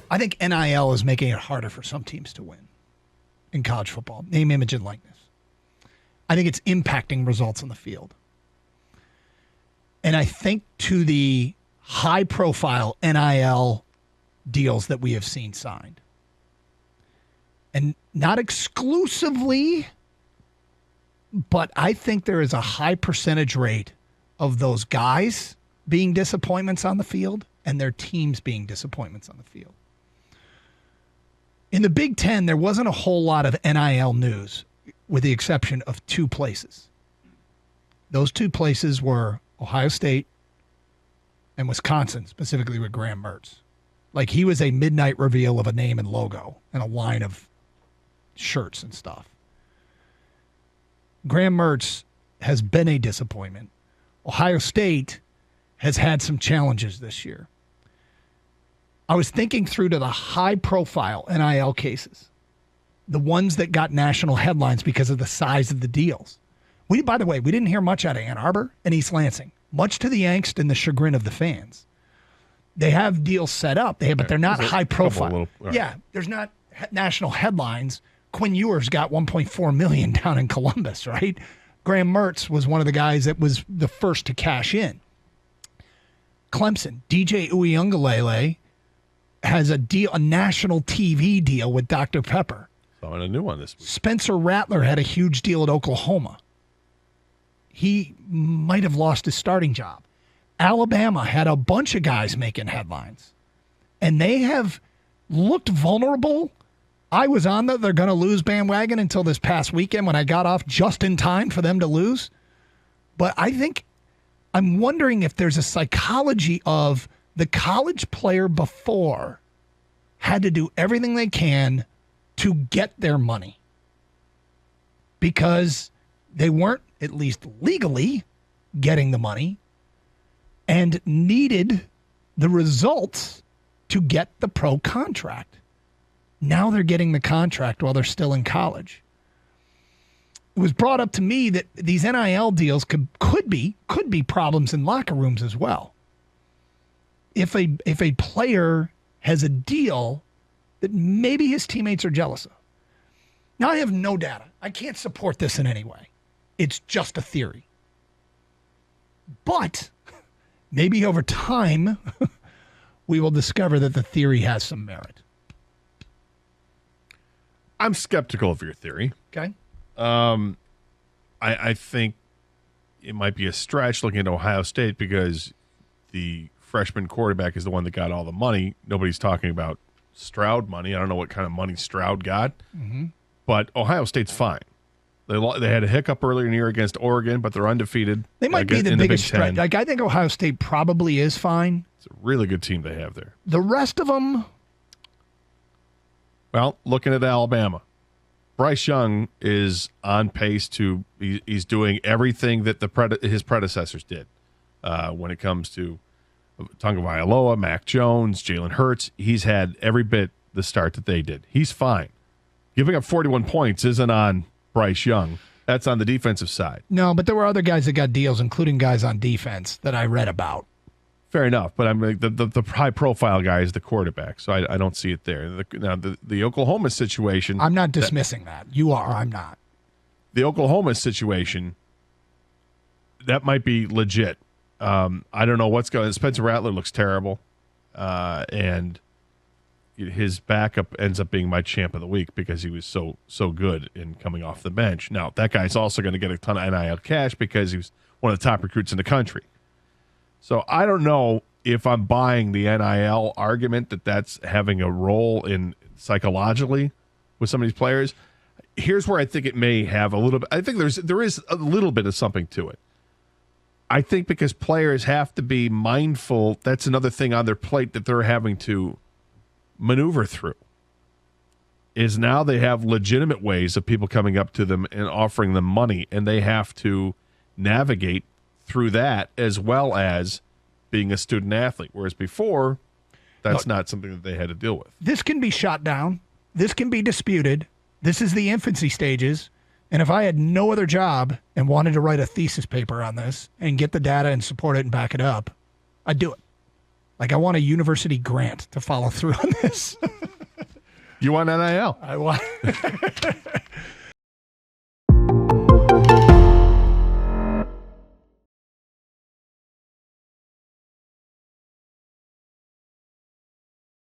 I think NIL is making it harder for some teams to win in college football. Name, image, and likeness. I think it's impacting results on the field. And I think to the high-profile NIL deals that we have seen signed, and not exclusively, but I think there is a high percentage rate of those guys being disappointments on the field and their teams being disappointments on the field. In the Big Ten, there wasn't a whole lot of NIL news, with the exception of two places. Those two places were Ohio State and Wisconsin, specifically with Graham Mertz. Like, he was a midnight reveal of a name and logo and a line of shirts and stuff. Graham Mertz has been a disappointment. Ohio State has had some challenges this year. I was thinking through to the high-profile NIL cases, the ones that got national headlines because of the size of the deals. By the way, we didn't hear much out of Ann Arbor and East Lansing, much to the angst and the chagrin of the fans. They have deals set up, but they're not high-profile. Right. Yeah, there's not national headlines. Quinn Ewers got $1.4 million down in Columbus, right? Graham Mertz was one of the guys that was the first to cash in. Clemson, DJ Uiagalelei has a national TV deal with Dr. Pepper. So a new one this week. Spencer Rattler had a huge deal at Oklahoma. He might have lost his starting job. Alabama had a bunch of guys making headlines, and they have looked vulnerable. I was on the they're going to lose bandwagon until this past weekend when I got off just in time for them to lose. But I'm wondering if there's a psychology of the college player before had to do everything they can to get their money because they weren't, at least legally, getting the money and needed the results to get the pro contract. Now they're getting the contract while they're still in college. It was brought up to me that these NIL deals could be problems in locker rooms as well. If a player has a deal that maybe his teammates are jealous of. Now, I have no data. I can't support this in any way. It's just a theory. But maybe over time, we will discover that the theory has some merit. I'm skeptical of your theory. Okay. I think it might be a stretch looking at Ohio State because the freshman quarterback is the one that got all the money. Nobody's talking about Stroud money. I don't know what kind of money Stroud got, but Ohio State's fine. They had a hiccup earlier in the year against Oregon, but they're undefeated. They might be the biggest stretch. Like, I think Ohio State probably is fine. It's a really good team they have there. The rest of them, well, looking at Alabama, Bryce Young is on pace to he's doing everything that his predecessors did when it comes to Tagovailoa, Mac Jones, Jalen Hurts. He's had every bit the start that they did. He's fine. Giving up 41 points isn't on Bryce Young. That's on the defensive side. No, but there were other guys that got deals, including guys on defense that I read about. Fair enough, but I'm like the high-profile guy is the quarterback, so I don't see it there. Now, the Oklahoma situation... I'm not dismissing that. You are. I'm not. The Oklahoma situation, that might be legit. I don't know what's going on. Spencer Rattler looks terrible, and his backup ends up being my champ of the week because he was so good in coming off the bench. Now, that guy's also going to get a ton of NIL cash because he was one of the top recruits in the country. So I don't know if I'm buying the NIL argument that that's having a role in psychologically with some of these players. Here's where I think it may have a little bit. I think there is a little bit of something to it. I think because players have to be mindful, that's another thing on their plate that they're having to maneuver through. Is now they have legitimate ways of people coming up to them and offering them money, and they have to navigate through that as well as being a student athlete. Whereas before, that's not something that they had to deal with. This can be shot down. This can be disputed. This is the infancy stages. And if I had no other job and wanted to write a thesis paper on this and get the data and support it and back it up, I'd do it. Like I want a university grant to follow through on this. You want NIL? I want.